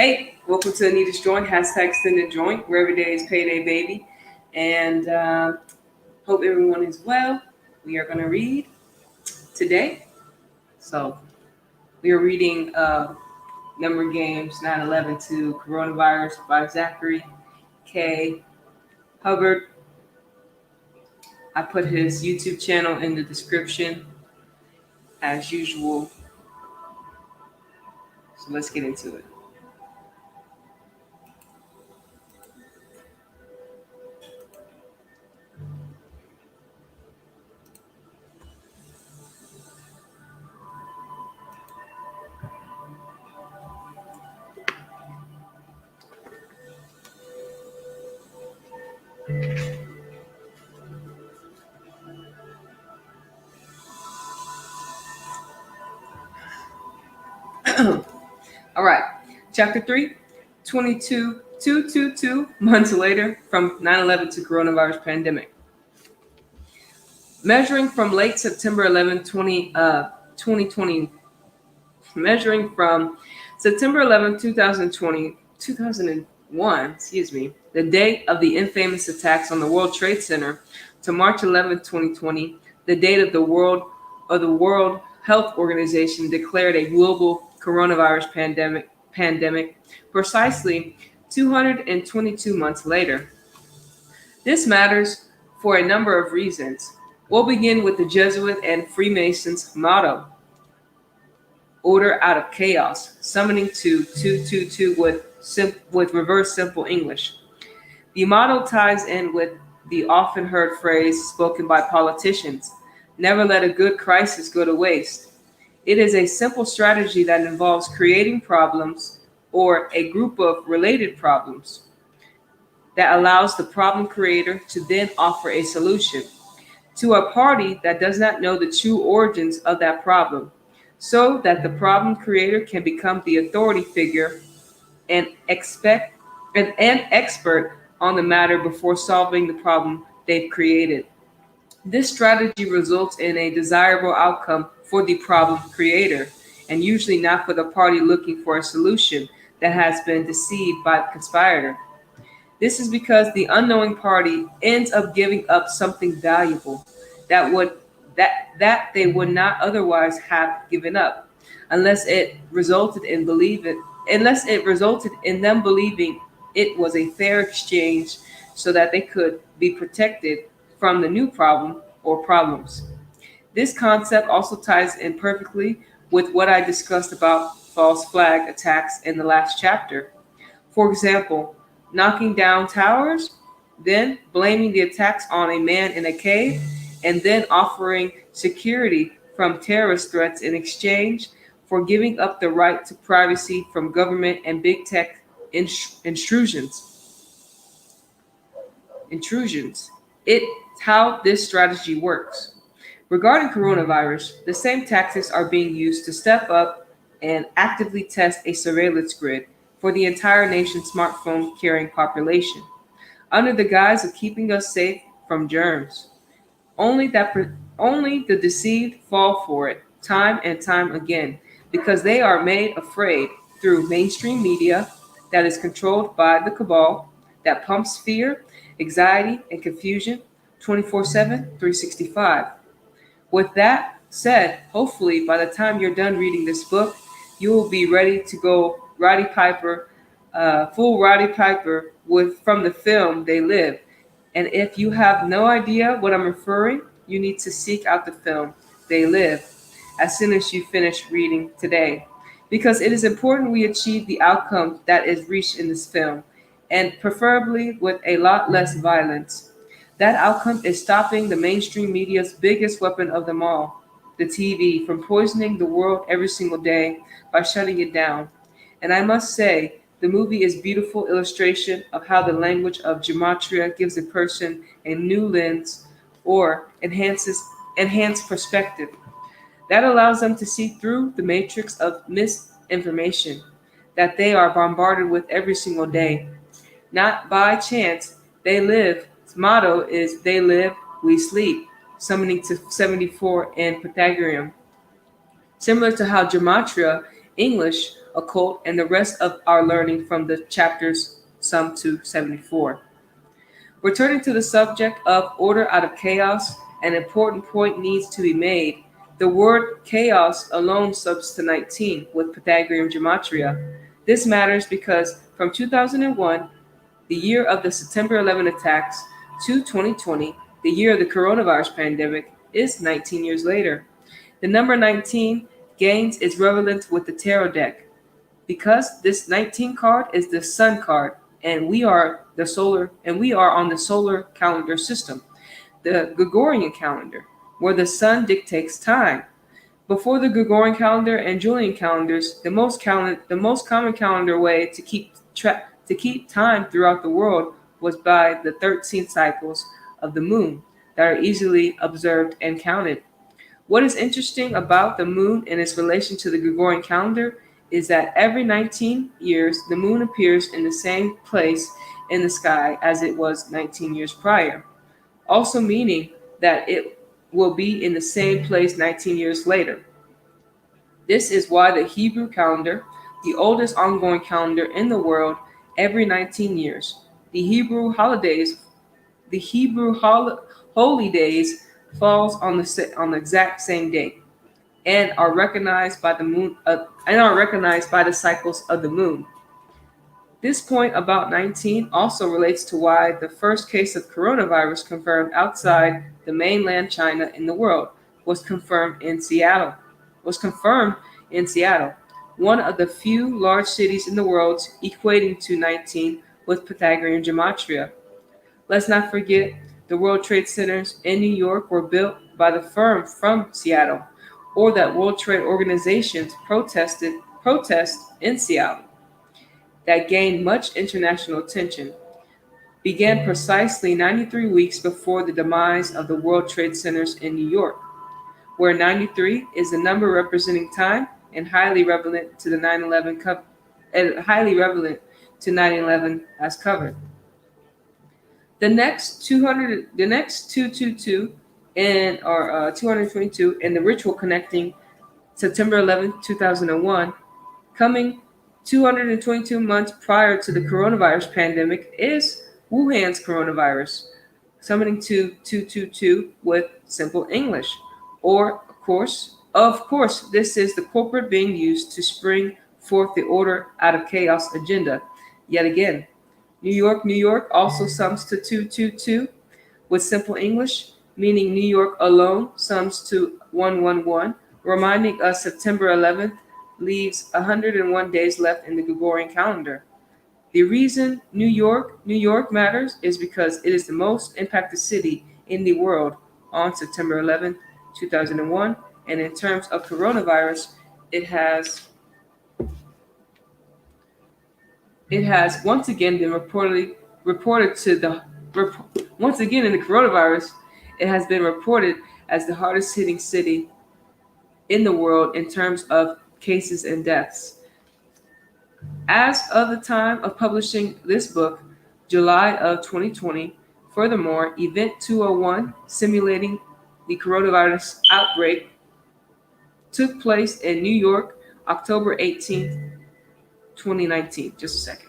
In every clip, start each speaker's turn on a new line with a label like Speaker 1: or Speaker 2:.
Speaker 1: Hey, welcome to Anita's Joint, hashtag Exendajoint, where every day is payday, baby. And hope everyone is well. We are going to read today. So we are reading Number Games 9/11 to Coronavirus by Zachary K. Hubbard. I put his YouTube channel in the description as usual. So let's get into it. All right, Chapter 3, 22 months later from 9/11 to coronavirus pandemic. Measuring from late September 11, 2020, measuring from September 11, 2001, the date of the infamous attacks on the World Trade Center, to March 11, 2020, the date of the World Health Organization declared a global coronavirus pandemic, precisely 222 months later. This matters for a number of reasons. We'll begin with the Jesuit and Freemasons' motto, order out of chaos, summoning to 222 with reverse simple English. The motto ties in with the often heard phrase spoken by politicians, never let a good crisis go to waste. It is a simple strategy that involves creating problems or a group of related problems that allows the problem creator to then offer a solution to a party that does not know the true origins of that problem, so that the problem creator can become the authority figure and an expert on the matter before solving the problem they've created. This strategy results in a desirable outcome for the problem creator, and usually not for the party looking for a solution that has been deceived by the conspirator. This is because the unknowing party ends up giving up something valuable that they would not otherwise have given up, unless it resulted in them believing it was a fair exchange so that they could be protected from the new problem or problems. This concept also ties in perfectly with what I discussed about false flag attacks in the last chapter. For example, knocking down towers, then blaming the attacks on a man in a cave, and then offering security from terrorist threats in exchange for giving up the right to privacy from government and big tech intrusions. It's how this strategy works. Regarding coronavirus, the same tactics are being used to step up and actively test a surveillance grid for the entire nation's smartphone carrying population, under the guise of keeping us safe from germs. Only the deceived fall for it time and time again because they are made afraid through mainstream media that is controlled by the cabal that pumps fear, anxiety, and confusion 24/7, 365. With that said, hopefully by the time you're done reading this book, you will be ready to go Roddy Piper, full Roddy Piper from the film They Live. And if you have no idea what I'm referring, you need to seek out the film They Live as soon as you finish reading today, because it is important we achieve the outcome that is reached in this film, and preferably with a lot less violence. That outcome is stopping the mainstream media's biggest weapon of them all, the TV, from poisoning the world every single day by shutting it down. And I must say, the movie is a beautiful illustration of how the language of gematria gives a person a new lens or enhanced perspective that allows them to see through the matrix of misinformation that they are bombarded with every single day. Not by chance, They Live's motto is They Live, We Sleep, summoning to 74 in Pythagorean. Similar to how gematria English occult, and the rest of our learning from the chapters sum to 74. Returning to the subject of order out of chaos, an important point needs to be made. The word chaos alone subs to 19 with Pythagorean gematria. This matters because from 2001, the year of the September 11 attacks, to 2020, the year of the coronavirus pandemic, is 19 years later. The number 19 gains its relevance with the tarot deck because this 19 card is the sun card and we are on the solar calendar system, the Gregorian calendar, where the sun dictates time. Before the Gregorian calendar and Julian calendars, the most common calendar way to keep time throughout the world was by the 13 cycles of the moon that are easily observed and counted. What is interesting about the moon and its relation to the Gregorian calendar is that every 19 years the moon appears in the same place in the sky as it was 19 years prior, also meaning that it will be in the same place 19 years later. This is why the Hebrew calendar, the oldest ongoing calendar in the world, every 19 years. The Hebrew holidays, the Hebrew holy days falls on the exact same day and are recognized by the moon and are recognized by the cycles of the moon. This point about 19 also relates to why the first case of coronavirus confirmed outside the mainland China in the world was confirmed in Seattle. Was confirmed in Seattle, one of the few large cities in the world equating to 19 with Pythagorean gematria. Let's not forget the World Trade Centers in New York were built by the firm from Seattle, or that World Trade Organization's protest in Seattle that gained much international attention began precisely 93 weeks before the demise of the World Trade Centers in New York, where 93 is the number representing time and highly relevant to the 9/11 as covered. The next 222 and or 222 and the ritual connecting September 11th, 2001, coming 222 months prior to the coronavirus pandemic, is Wuhan's coronavirus, summoning to 222 with simple English. Or, of course, this is the culprit being used to spring forth the order out of chaos agenda. Yet again, New York also sums to 222 with simple English, meaning New York alone sums to 111, reminding us September 11th leaves 101 days left in the Gregorian calendar. The reason New York matters is because it is the most impacted city in the world on September 11th, 2001, and in terms of coronavirus, it has once again been reported to the once again in the coronavirus, it has been reported as the hardest hitting city in the world in terms of cases and deaths. As of the time of publishing this book, July of 2020, furthermore, Event 201, simulating the coronavirus outbreak, took place in New York, October 18th, 2019. Just a second.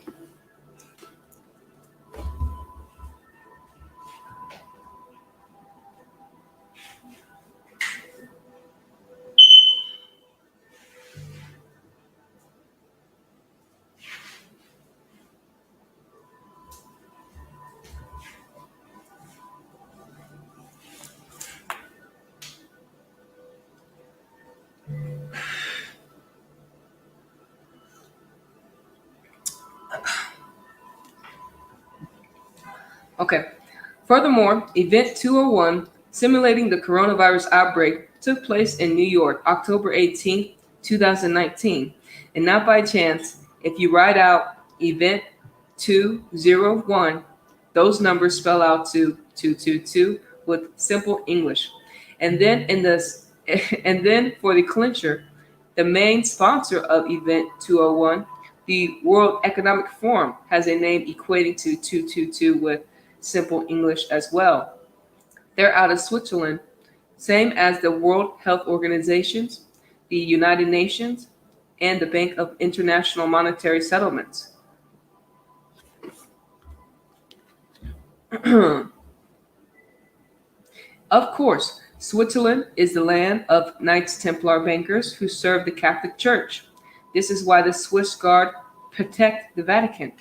Speaker 1: Okay. Furthermore, Event 201, simulating the coronavirus outbreak, took place in New York, October 18th, 2019. And not by chance, if you write out Event 201, those numbers spell out to 222 with simple English. And then and then for the clincher, the main sponsor of Event 201, the World Economic Forum, has a name equating to 222 with simple English as well. They're out of Switzerland, same as the World Health Organizations, the United Nations, and the Bank of International Monetary Settlements. Of course, Switzerland is the land of Knights Templar bankers who serve the Catholic Church. This is why the Swiss Guard protect the Vatican.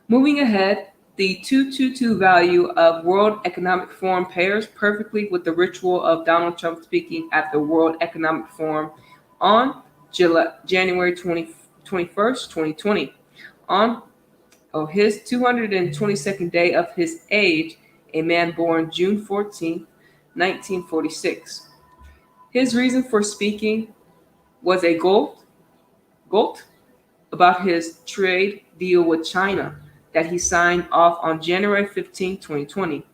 Speaker 1: Moving ahead, the 222 value of World Economic Forum pairs perfectly with the ritual of Donald Trump speaking at the World Economic Forum on January 21st, 2020. On his 222nd day of his age, a man born June 14, 1946. His reason for speaking was a gold about his trade deal with China that he signed off on January 15, 2020.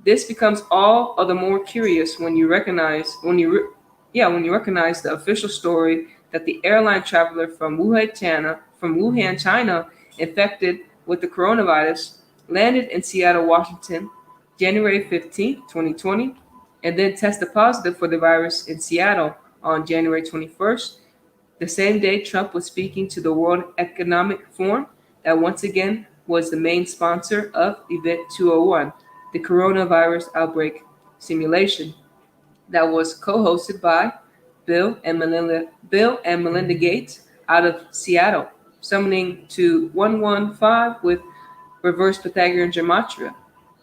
Speaker 1: This becomes all of the more curious when you recognize the official story that the airline traveler from Wuhan, China, infected with the coronavirus, landed in Seattle, Washington, January 15, 2020, and then tested positive for the virus in Seattle on January 21st, the same day Trump was speaking to the World Economic Forum that once again was the main sponsor of Event 201, the coronavirus outbreak simulation that was co-hosted by Bill and Melinda Gates out of Seattle, summoning to 115 with reverse Pythagorean gematria.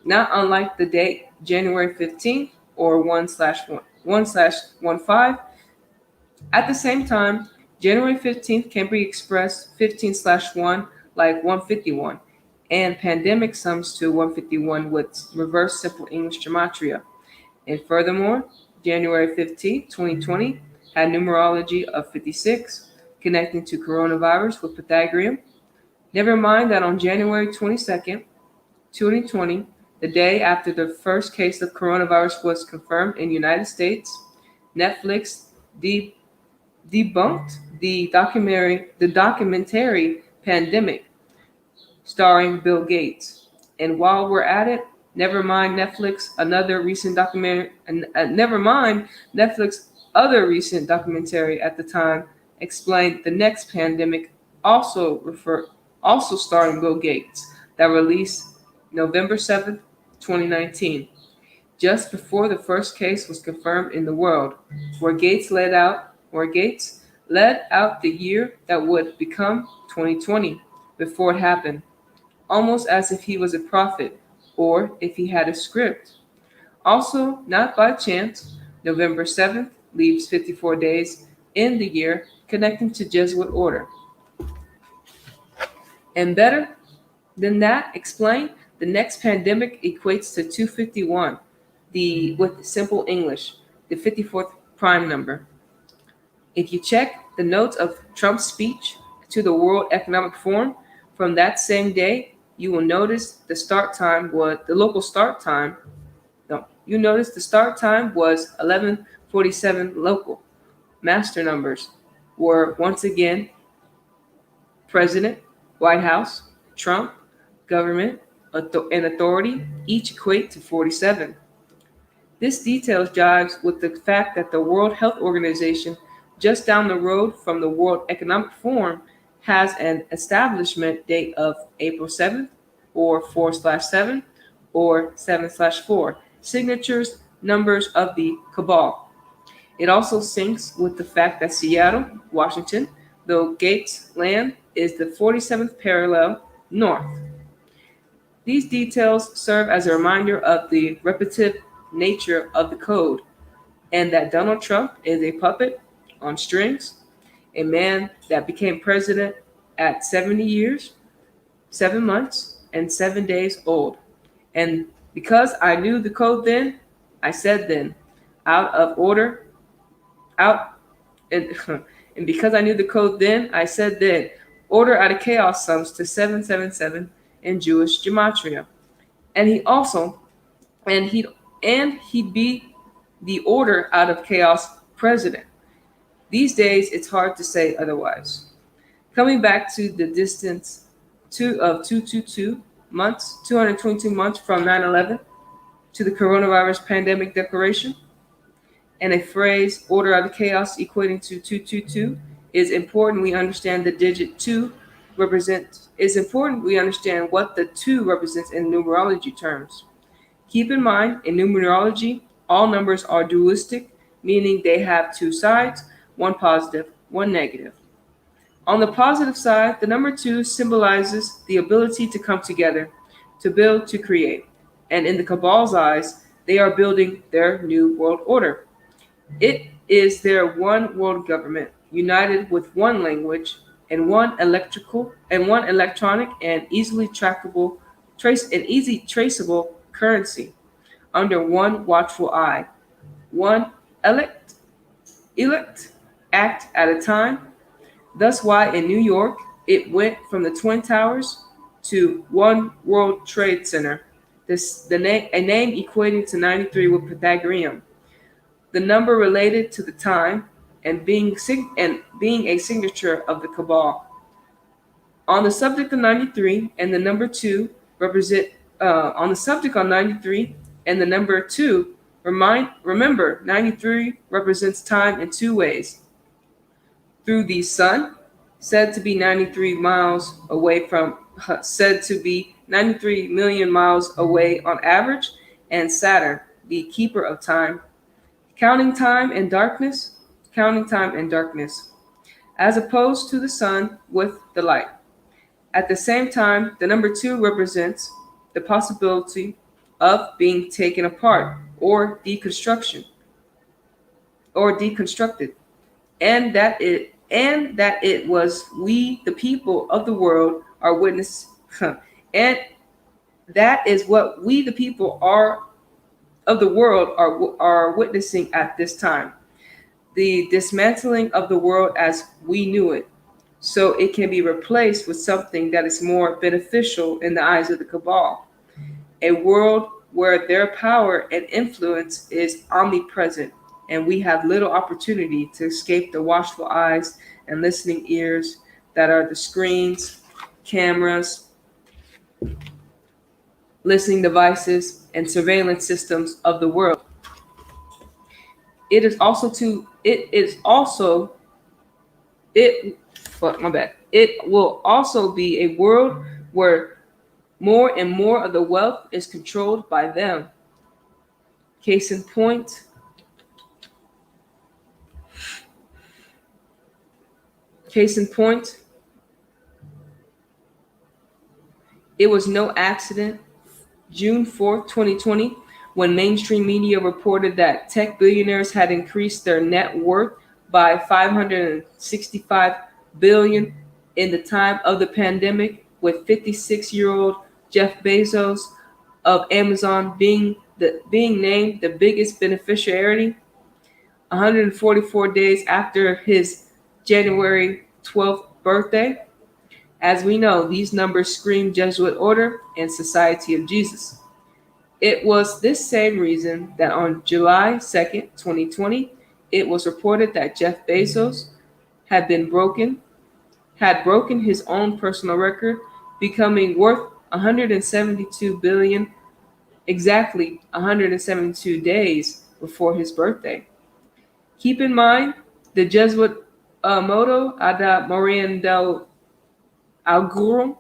Speaker 1: Not unlike the date January 15th or 1/1/15. At the same time, January 15th can be expressed 15/1 like 151, and pandemic sums to 151 with reverse simple English gematria. And furthermore, January 15th, 2020 had numerology of 56, connecting to coronavirus with Pythagorean. Never mind that on January 22nd, 2020, the day after the first case of coronavirus was confirmed in the United States, Netflix debunked the documentary Pandemic, starring Bill Gates. And while we're at it, never mind Netflix other recent documentary at the time explained the next pandemic, also starring Bill Gates, that released November 7th, 2019, just before the first case was confirmed in the world, where Gates led out the year that would become 2020 before it happened, almost as if he was a prophet or if he had a script. Also, not by chance, November 7th leaves 54 days in the year connecting to Jesuit order. And better than that, explain the next pandemic equates to 251, with simple English, the 54th prime number. If you check the notes of Trump's speech to the World Economic Forum from that same day, you will notice the start time was 11:47 local. Master numbers were once again President, White House, Trump, government, and authority, each equate to 47. This details jives with the fact that the World Health Organization, just down the road from the World Economic Forum, has an establishment date of April 7th, or 4/7, or 7/4, signatures, numbers of the cabal. It also syncs with the fact that Seattle, Washington, though Gates' land, is the 47th parallel north. These details serve as a reminder of the repetitive nature of the code, and that Donald Trump is a puppet on strings, a man that became president at 70 years, 7 months, and 7 days old. And because I knew the code then, I said then, and because I knew the code then, I said then, order out of chaos sums to 777 in Jewish gematria. And he'd be the order out of chaos president. These days, it's hard to say otherwise. Coming back to the distance of 222 months from 9/11 to the coronavirus pandemic declaration, and a phrase, order out of chaos, equating to 222, It's important we understand the digit 2 represents. It's important we understand what the 2 represents in numerology terms. Keep in mind, in numerology, all numbers are dualistic, meaning they have two sides, one positive, one negative. On the positive side, the number 2 symbolizes the ability to come together, to build, to create. And in the Kabbal's eyes, they are building their new world order. It is their one world government, united with one language and one electronic and easily easy traceable currency under one watchful eye, one elect elect act at a time. Thus why in New York it went from the Twin Towers to One World Trade Center. A name equating to 93 with Pythagorean. The number related to the time and being a signature of the Cabal. On the subject of 93 and the number 2 represent on the subject on 93 and the number 2 remember 93 represents time in two ways. Through the sun, said to be 93 miles away from said to be 93 million miles away on average, and Saturn, the keeper of time, counting time and darkness, as opposed to the sun with the light. At the same time, the number 2 represents the possibility of being taken apart or deconstructed, and that it was we, the people of the world, are witness, and that is what we, the people, are of the world, are witnessing at this time: the dismantling of the world as we knew it, so it can be replaced with something that is more beneficial in the eyes of the Cabal, a world where their power and influence is omnipresent, and we have little opportunity to escape the watchful eyes and listening ears that are the screens, cameras, listening devices, and surveillance systems of the world. It is also to it is also it fuck my bad. It will also be a world where more and more of the wealth is controlled by them. Case in point, case in point, it was no accident June 4th, 2020, when mainstream media reported that tech billionaires had increased their net worth by 565 billion in the time of the pandemic, with 56-year-old Jeff Bezos of Amazon being named the biggest beneficiary 144 days after his January 12th birthday. As we know, these numbers scream Jesuit order and Society of Jesus. It was this same reason that on July 2nd, 2020, it was reported that Jeff Bezos had broken his own personal record, becoming worth 172 billion exactly 172 days before his birthday. Keep in mind, the Jesuit motto "Ad Moriendo Augurum"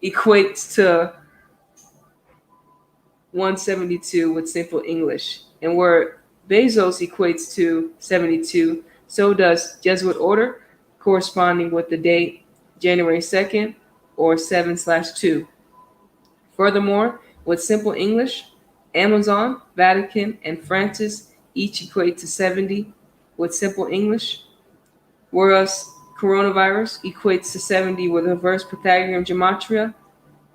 Speaker 1: equates to 172 with simple English, and where Bezos equates to 72, so does Jesuit order, corresponding with the date January 2nd or 7/2. Furthermore, with simple English, Amazon, Vatican, and Francis each equate to 70 with simple English, whereas coronavirus equates to 70 with reverse Pythagorean gematria,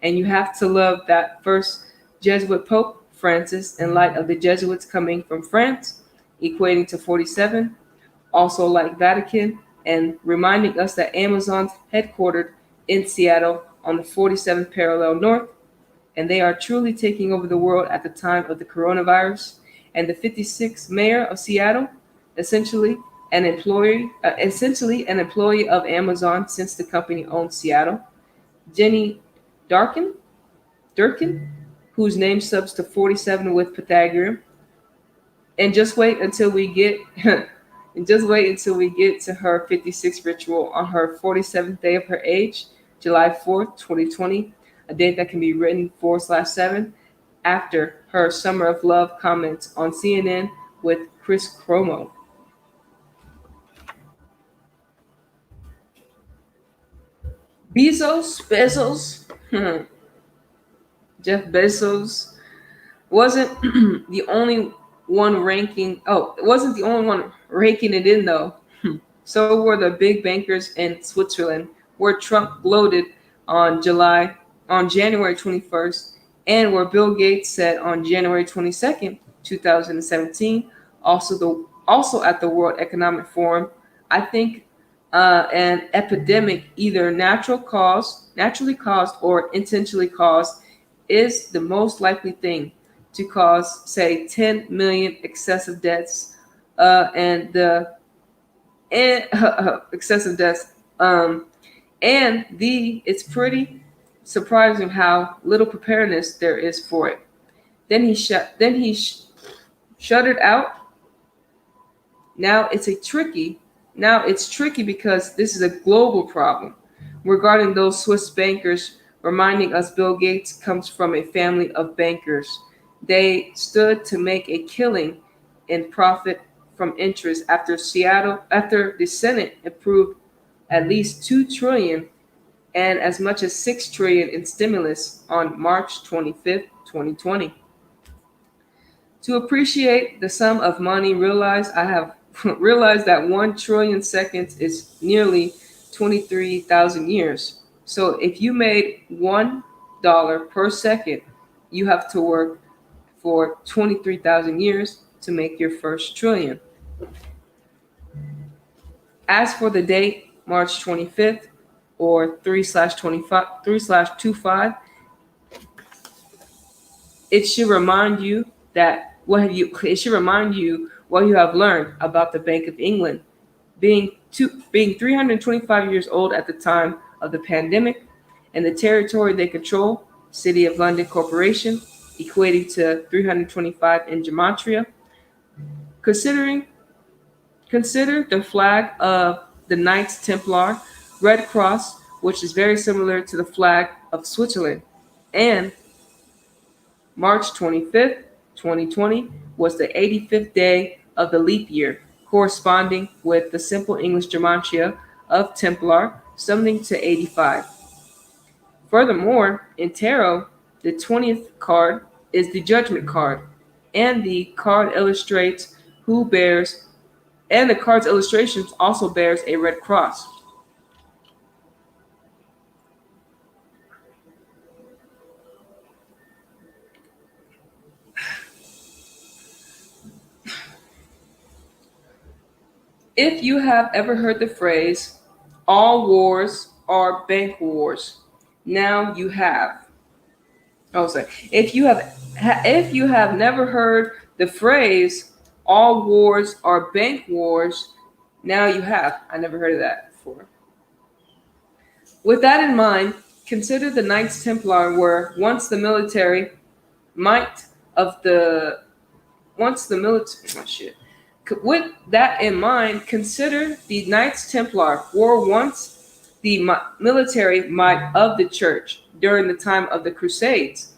Speaker 1: and you have to love that first Jesuit Pope Francis in light of the Jesuits coming from France, equating to 47, also like Vatican, and reminding us that Amazon's headquartered in Seattle on the 47th parallel north, and they are truly taking over the world at the time of the coronavirus. And the 56th mayor of Seattle, essentially an employee of Amazon since the company owns Seattle, Jenny Durkin, whose name subs to 47 with Pythagorean. And just wait until we get And just wait until we get to her 56th ritual on her 47th day of her age, July 4th, 2020, a date that can be written /7 after her Summer of Love comments on CNN with Chris Cuomo. Bezos, Jeff Bezos wasn't the only one ranking. Oh, it wasn't the only one raking it in though. So were the big bankers in Switzerland, where Trump gloated on January 21st, and where Bill Gates said on January 22nd, 2017, also at the World Economic Forum, I think an epidemic, either naturally caused, or intentionally caused, is the most likely thing to cause, say, 10 million excessive deaths, and the and excessive deaths. And it's pretty surprising how little preparedness there is for it. Then he shut it out. Now it's tricky because this is a global problem. Regarding those Swiss bankers, reminding us Bill Gates comes from a family of bankers. They stood to make a killing in profit from interest after the Senate approved at least 2 trillion and as much as 6 trillion in stimulus on March 25th, 2020. To appreciate the sum of money, realize I have realized that 1 trillion seconds is nearly 23,000 years. So if you made $1 per second, you have to work for 23,000 years to make your first trillion. As for the date, March 25th or 3/25, it should remind you it should remind you what you have learned about the Bank of England being 325 years old at the time of the pandemic, and the territory they control, City of London Corporation, equating to 325 in gematria. Considering Consider the flag of the Knights Templar, Red Cross, which is very similar to the flag of Switzerland, and March 25th, 2020 was the 85th day of the leap year, corresponding with the simple English gematria of Templar, something to 85. Furthermore, in tarot, the 20th card is the Judgment card, and the card illustrates who bears, and the card's illustrations also bears a red cross. If you have ever heard the phrase, all wars are bank wars, now you have. Oh, sorry. If you have never heard the phrase, all wars are bank wars, now you have. I never heard of that before. With that in mind, consider the Knights Templar were might of the once the military. Oh, shit. With that in mind, consider the Knights Templar were once the military might of the church during the time of the Crusades,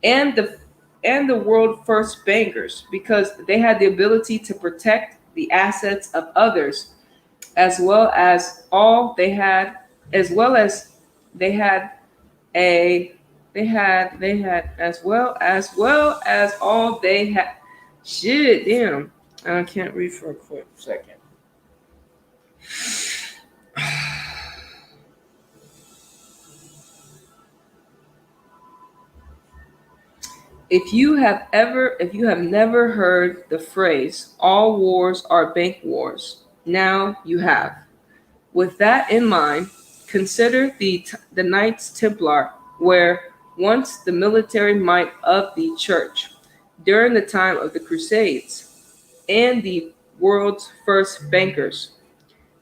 Speaker 1: and the world first bankers, because they had the ability to protect the assets of others, as well as all they had, as well as they had a as well as all they had. Shit, damn. I can't read for a quick second. If you have never heard the phrase, all wars are bank wars, now you have. With that in mind, consider the Knights Templar were once the military might of the church during the time of the Crusades, and the world's first bankers,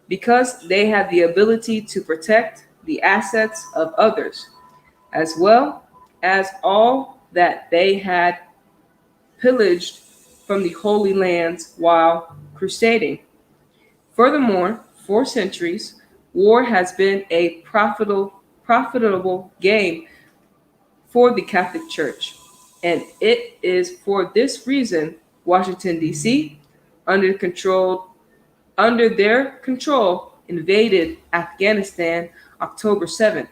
Speaker 1: because they had the ability to protect the assets of others, as well as all that they had pillaged from the Holy Lands while crusading. Furthermore, for centuries, war has been a profitable game for the Catholic Church. And it is for this reason Washington, D.C., under control under their control, invaded Afghanistan October 7th,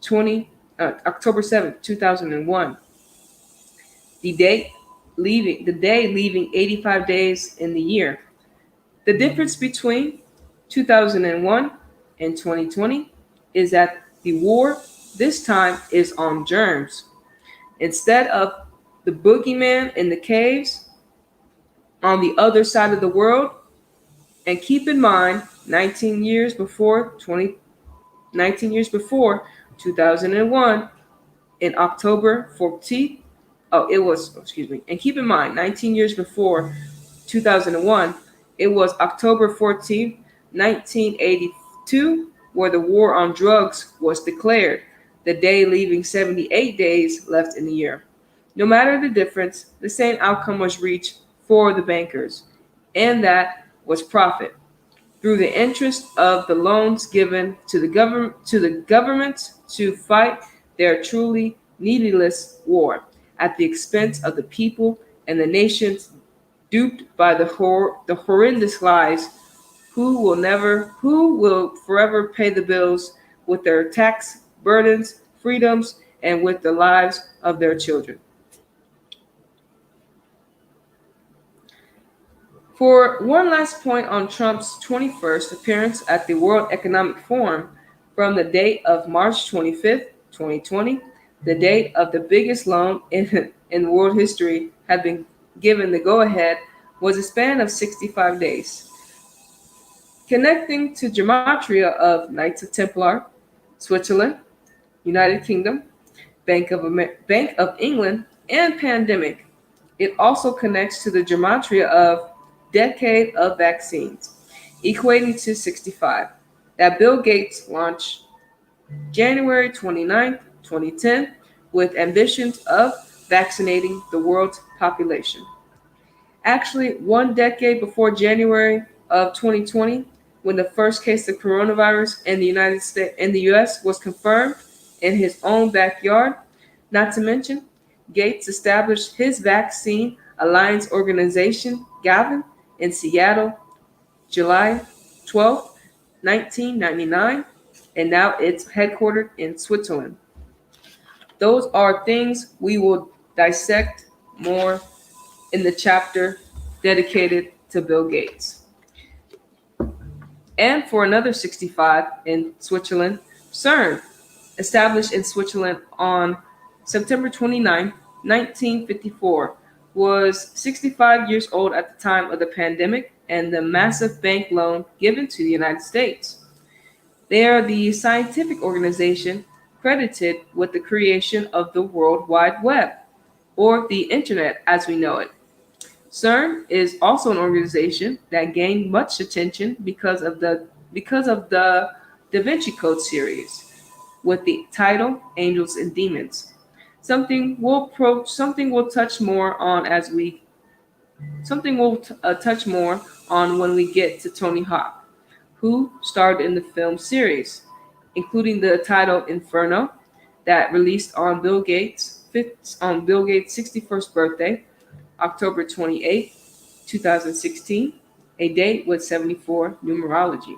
Speaker 1: 2001. The day leaving 85 days in the year. The difference between 2001 and 2020 is that the war this time is on germs. Instead of the boogeyman in the caves on the other side of the world, and keep in mind 19 years before 2001, in October 14th, and keep in mind 19 years before 2001, it was October 14th, 1982, where the war on drugs was declared, the day leaving 78 days left in the year. No matter the difference, the same outcome was reached for the bankers, and that was profit through the interest of the loans given to the government to fight their truly needless war at the expense of the people and the nations duped by the horrendous lies who will forever pay the bills with their tax burdens, freedoms, and with the lives of their children. For one last point on Trump's 21st appearance at the World Economic Forum, from the date of March 25th, 2020, the date of the biggest loan in world history had been given the go-ahead, was a span of 65 days. Connecting to gematria of Knights of Templar, Switzerland, United Kingdom, Bank of England, and pandemic, it also connects to the gematria of decade of vaccines, equating to 65, that Bill Gates launched January 29th, 2010, with ambitions of vaccinating the world's population. Actually, one decade before January of 2020, when the first case of coronavirus in the United States in the US was confirmed in his own backyard, not to mention, Gates established his vaccine alliance organization, Gavin, in Seattle, July 12th, 1999, and now it's headquartered in Switzerland. Those are things we will dissect more in the chapter dedicated to Bill Gates. And for another 65 in Switzerland, CERN, established in Switzerland on September 29, 1954, was 65 years old at the time of the pandemic and the massive bank loan given to the United States. They are the scientific organization credited with the creation of the World Wide Web, or the Internet as we know it. CERN is also an organization that gained much attention because of the Da Vinci Code series, with the title Angels and Demons. Something we'll touch more on touch more on when we get to Tony Hawk, who starred in the film series, including the title Inferno, that released on Bill Gates' 61st birthday, October 28, 2016, a date with 74 numerology.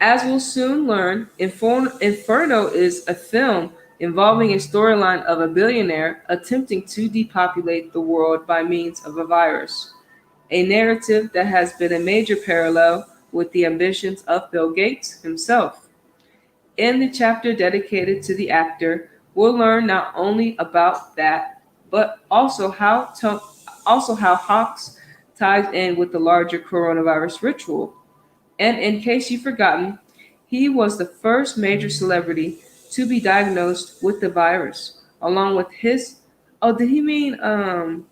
Speaker 1: As we'll soon learn, Inferno is a film involving a storyline of a billionaire attempting to depopulate the world by means of a virus, a narrative that has been a major parallel with the ambitions of Bill Gates himself. In the chapter dedicated to the actor, we'll learn not only about that, but also how Hawks ties in with the larger coronavirus ritual. And in case you've forgotten, he was the first major celebrity to be diagnosed with the virus, along with his. Oh, did he mean? Did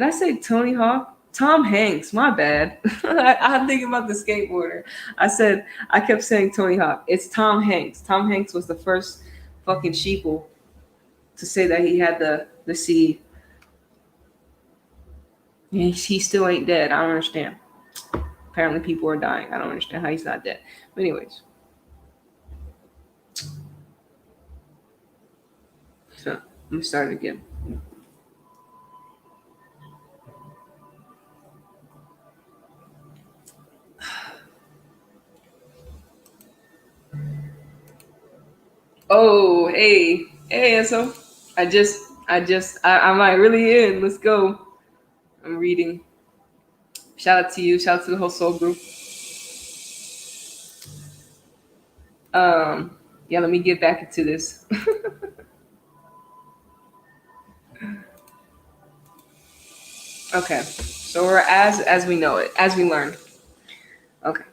Speaker 1: I say Tony Hawk? Tom Hanks. My bad. I'm thinking about the skateboarder. I kept saying Tony Hawk. It's Tom Hanks. Tom Hanks was the first fucking sheeple to say that he had the C. He still ain't dead. I don't understand. Apparently, people are dying. I don't understand how he's not dead. But anyways, so let me start again. Oh, hey, so I'm like really in. Let's go. I'm reading. Shout out to you. Shout out to the whole soul group. Yeah, let me get back into this. Okay, so we're as we know it, as we learn. Okay,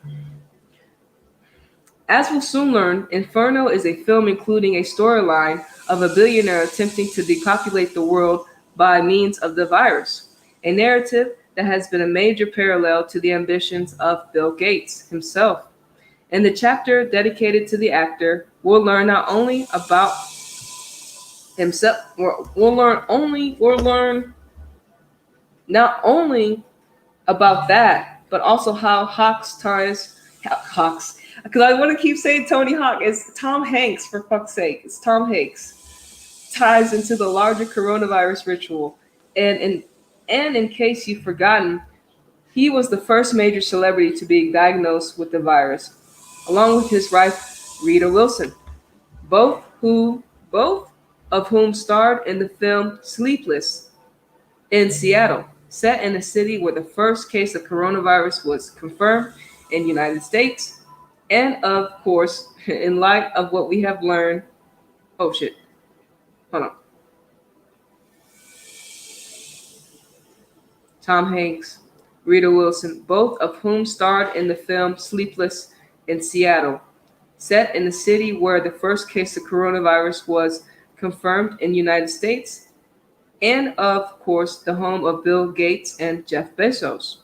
Speaker 1: as we'll soon learn, Inferno is a film including a storyline of a billionaire attempting to depopulate the world by means of the virus, a narrative that has been a major parallel to the ambitions of Bill Gates himself. In the chapter dedicated to the actor, we'll learn not only about himself, we'll learn not only about that, but also how Hawks, because I want to keep saying Tony Hawk. It's Tom Hanks, for fuck's sake. It's Tom Hanks. Ties into the larger coronavirus ritual. And in case you've forgotten, he was the first major celebrity to be diagnosed with the virus, along with his wife, Rita Wilson, both who both of whom starred in the film Sleepless in Seattle, set in a city where the first case of coronavirus was confirmed in the United States. And of course, in light of what we have learned, oh shit, hold on. Tom Hanks, Rita Wilson, both of whom starred in the film Sleepless in Seattle, set in the city where the first case of coronavirus was confirmed in the United States, and of course, the home of Bill Gates and Jeff Bezos.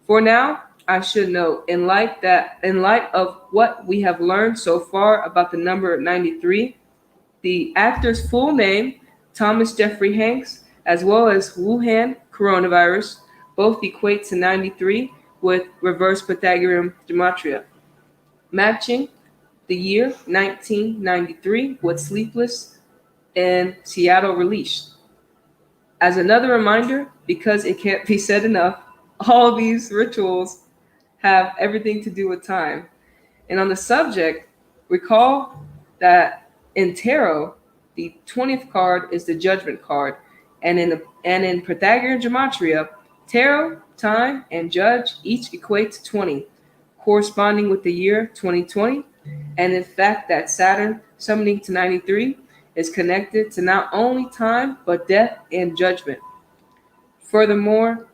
Speaker 1: For now, I should note, in light of what we have learned so far about the number 93, the actor's full name, Thomas Jeffrey Hanks, as well as Wuhan coronavirus, both equate to 93 with reverse Pythagorean gematria, matching the year 1993 with Sleepless in Seattle release. As another reminder, because it can't be said enough, all these rituals have everything to do with time. And on the subject, recall that in tarot, the 20th card is the judgment card, and in Pythagorean gematria, tarot, time, and judge each equate to 20, corresponding with the year 2020, and in fact that Saturn summoning to 93 is connected to not only time but death and judgment. Furthermore,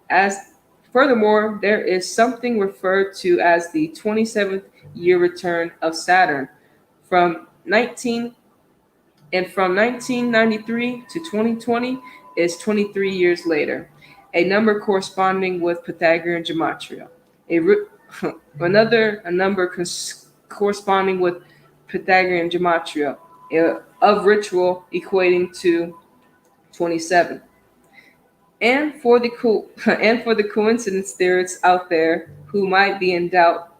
Speaker 1: there is something referred to as the 27th year return of Saturn from 1993 to 2020 is 23 years later, a number corresponding with Pythagorean gematria. A number corresponding with Pythagorean gematria of ritual equating to 27. And for the coincidence theorists out there who might be in doubt,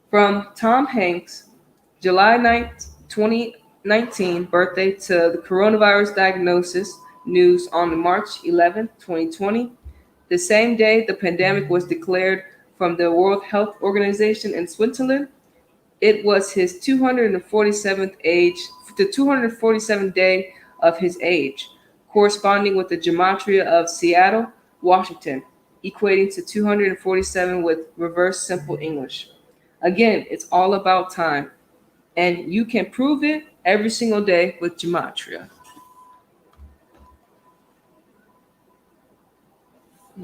Speaker 1: from Tom Hanks' July 9th, 2019 birthday to the coronavirus diagnosis news on March 11th, 2020, the same day the pandemic was declared from the World Health Organization in Switzerland, it was his 247th day of his age, corresponding with the gematria of Seattle, Washington, equating to 247 with reverse simple English. Again, it's all about time, and you can prove it every single day with gematria.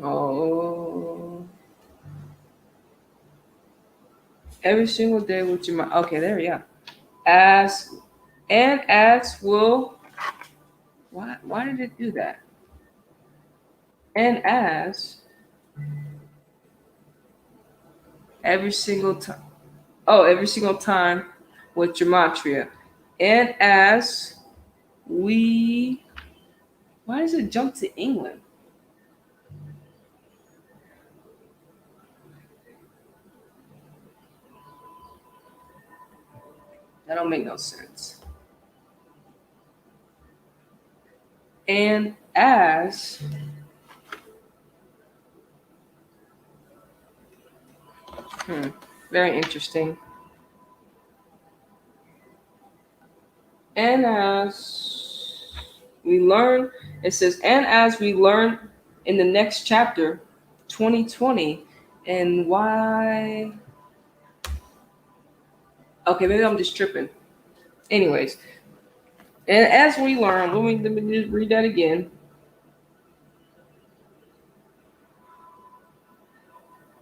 Speaker 1: Oh, every single day with gematria. Okay, there we go. As as will. Why did it do that? And as every single time. Oh, every single time with gematria. And as we. Why does it jump to England? That don't make no sense. And as very interesting. And as we learn, it says, and as we learn in the next chapter, 2020, and why. Okay, maybe I'm just tripping. Anyways, and as we learn, let me just read that again.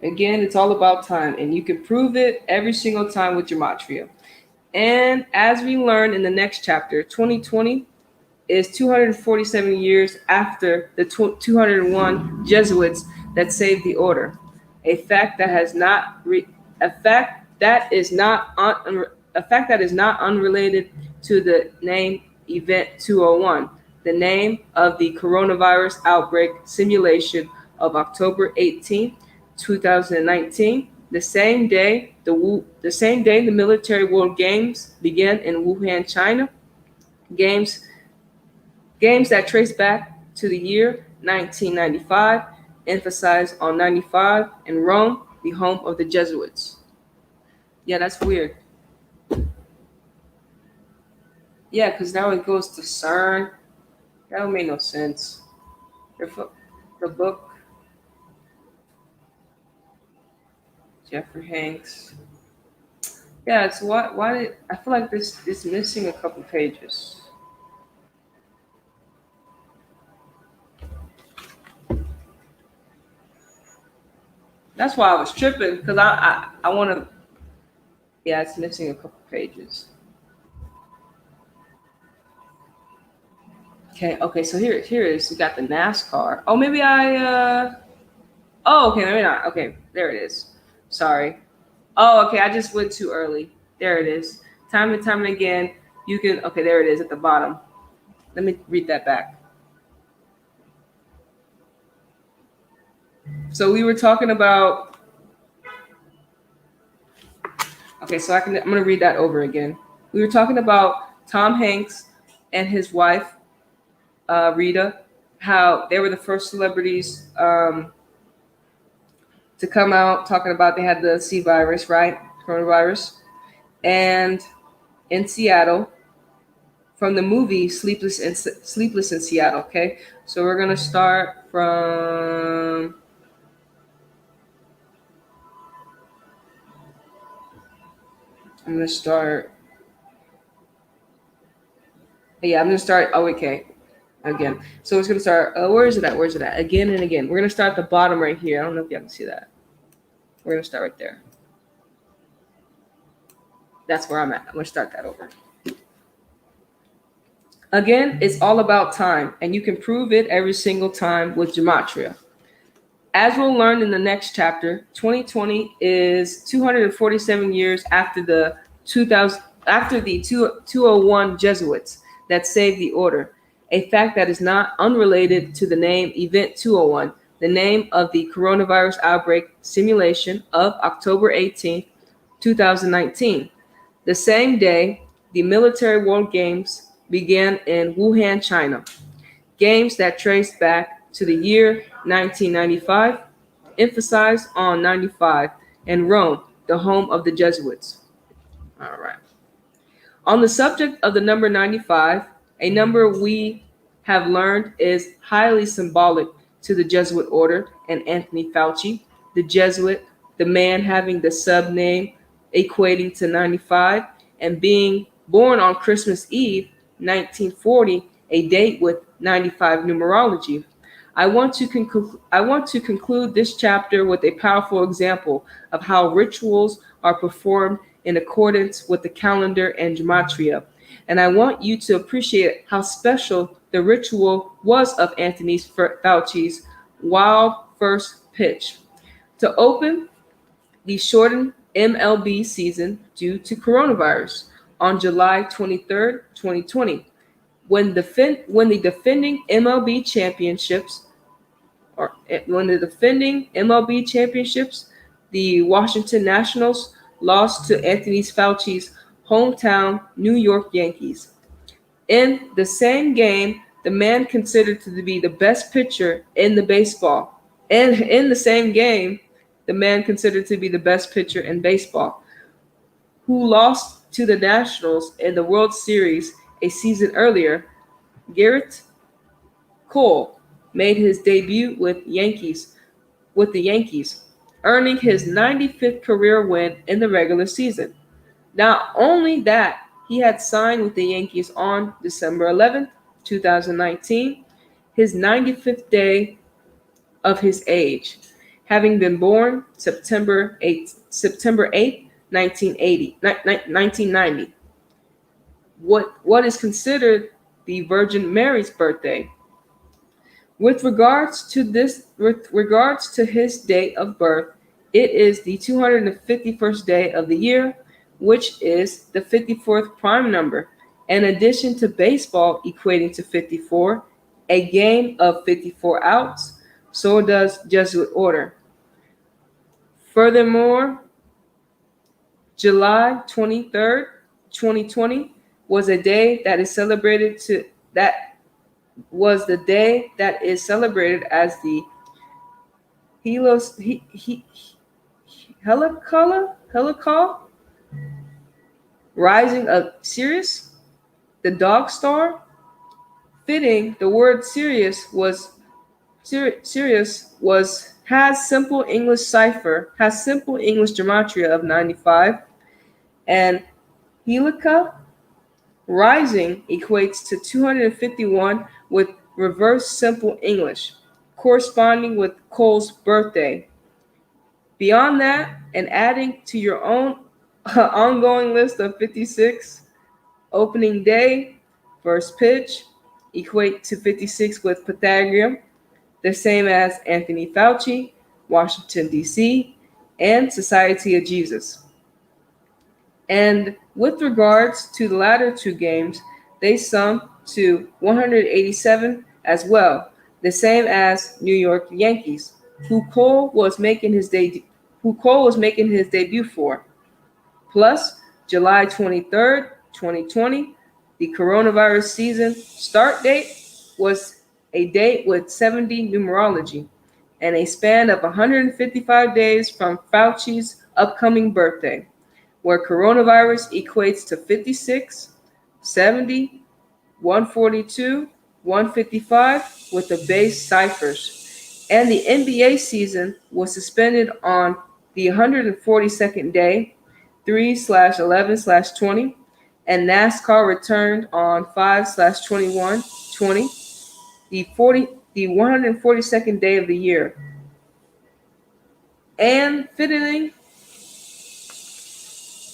Speaker 1: Again, it's all about time, and you can prove it every single time with gematria. And as we learn in the next chapter, 2020 is 247 years after the 201 Jesuits that saved the order. A fact that has not a fact that is not a fact that is not unrelated to the name Event 201, the name of the coronavirus outbreak simulation of October 18, 2019. The same day the military world games began in Wuhan, China. Games that trace back to the year 1995, emphasize on 95, and Rome, the home of the Jesuits. Yeah, that's weird. Yeah, because now it goes to CERN. That would make no sense. The book, Jeffrey Hanks. Yeah, it's why did I feel like this is missing a couple pages. That's why I was tripping, because I want to. Yeah, it's missing a couple pages. Okay. So here it is. We got the NASCAR. Oh, maybe I. Oh, okay, maybe not. Okay, there it is. Sorry. Oh, okay. I just went too early. There it is. Time and time again, you can. Okay, there it is at the bottom. Let me read that back. So we were talking about. Okay, so I'm gonna read that over again. We were talking about Tom Hanks and his wife, Rita, how they were the first celebrities to come out talking about they had the C virus, right? Coronavirus. And in Seattle, from the movie Sleepless in Seattle, okay? So we're going to start from... I'm going to start... Yeah, I'm going to start... Oh, okay. Again. So it's going to start... where is it at? Where's it at? Again and again. We're going to start at the bottom right here. I don't know if you can see that. We're going to start right there. That's where I'm at. I'm going to start that over. Again, it's all about time, and you can prove it every single time with gematria. As we'll learn in the next chapter, 2020 is 247 years after the 201 Jesuits that saved the order, a fact that is not unrelated to the name Event 201, the name of the coronavirus outbreak simulation of October 18, 2019. The same day, the military world games began in Wuhan, China. Games that trace back to the year 1995, emphasize on 95, and Rome, the home of the Jesuits. All right. On the subject of the number 95, a number we have learned is highly symbolic to the Jesuit order and Anthony Fauci, the Jesuit, the man having the sub-name equating to 95 and being born on Christmas Eve, 1940, a date with 95 numerology. I want to conclude this chapter with a powerful example of how rituals are performed in accordance with the calendar and gematria. And I want you to appreciate how special the ritual was of Anthony Fauci's wild first pitch. To open the shortened MLB season due to coronavirus on July 23rd, 2020, when the defending MLB championships, the Washington Nationals lost to Anthony Fauci's hometown New York Yankees. In the same game, the man considered to be the best pitcher in the baseball. And in the same game, the man considered to be the best pitcher in baseball, who lost to the Nationals in the World Series a season earlier, Garrett Cole made his debut with the Yankees, earning his 95th career win in the regular season. Not only that, he had signed with the Yankees on December 11th, 2019, his 95th day of his age, having been born September 8th, 1990. What is considered the Virgin Mary's birthday. With regards to his date of birth, it is the 251st day of the year, which is the 54th prime number. In addition to baseball equating to 54, a game of 54 outs, so does Jesuit order. Furthermore, July 23rd, 2020 was a day that is celebrated as the Helicol rising of Sirius, the dog star. Fitting, the word Sirius has simple English gematria of 95, and Helica rising equates to 251 with reverse simple English, corresponding with Cole's birthday. Beyond that, and adding to your own ongoing list of 56, opening day, first pitch, equate to 56 with Pythagorean, the same as Anthony Fauci, Washington, D.C., and Society of Jesus. And with regards to the latter two games, they sum to 187 as well, the same as New York Yankees, who Cole was making his debut for. Plus, July 23rd, 2020, the coronavirus season start date was a date with 70 numerology and a span of 155 days from Fauci's upcoming birthday, where coronavirus equates to 56, 70, 142, 155 with the base ciphers. And the NBA season was suspended on the 142nd day, 3/11/20, and NASCAR returned on 5/21/20, the 142nd day of the year. And fitting,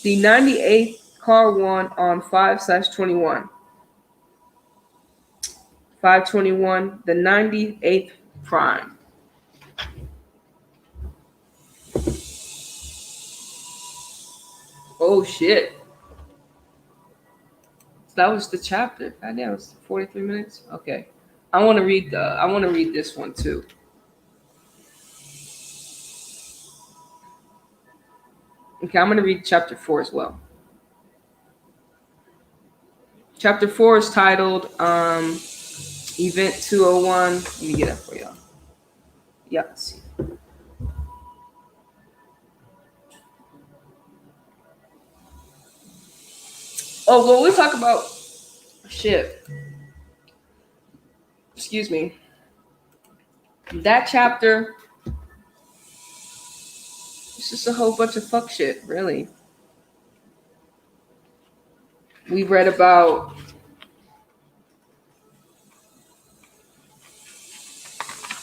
Speaker 1: the 98th car won on 5/21. 5/21, the 98th prime. Oh shit. So that was the chapter. God damn, it was 43 minutes. Okay. I want to read this one too. Okay, I'm going to read chapter 4 as well. Chapter 4 is titled Event 201. Let me get that for y'all. Yeah, let's see. Oh, well, we talk about shit. Excuse me. That chapter, it's just a whole bunch of fuck shit, really. We read about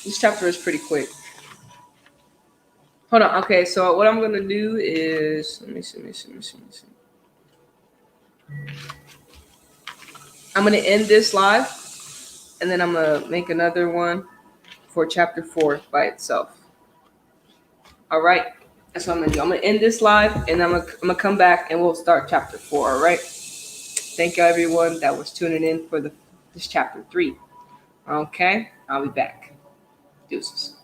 Speaker 1: this chapter is pretty quick. Hold on. Okay, so what I'm gonna do is let me see. I'm gonna end this live, and then I'm gonna make another one for chapter 4 by itself. All right, that's what I'm gonna do. I'm gonna end this live, and I'm gonna come back, and we'll start chapter 4. All right. Thank you, everyone that was tuning in for this chapter 3. Okay, I'll be back. Deuces.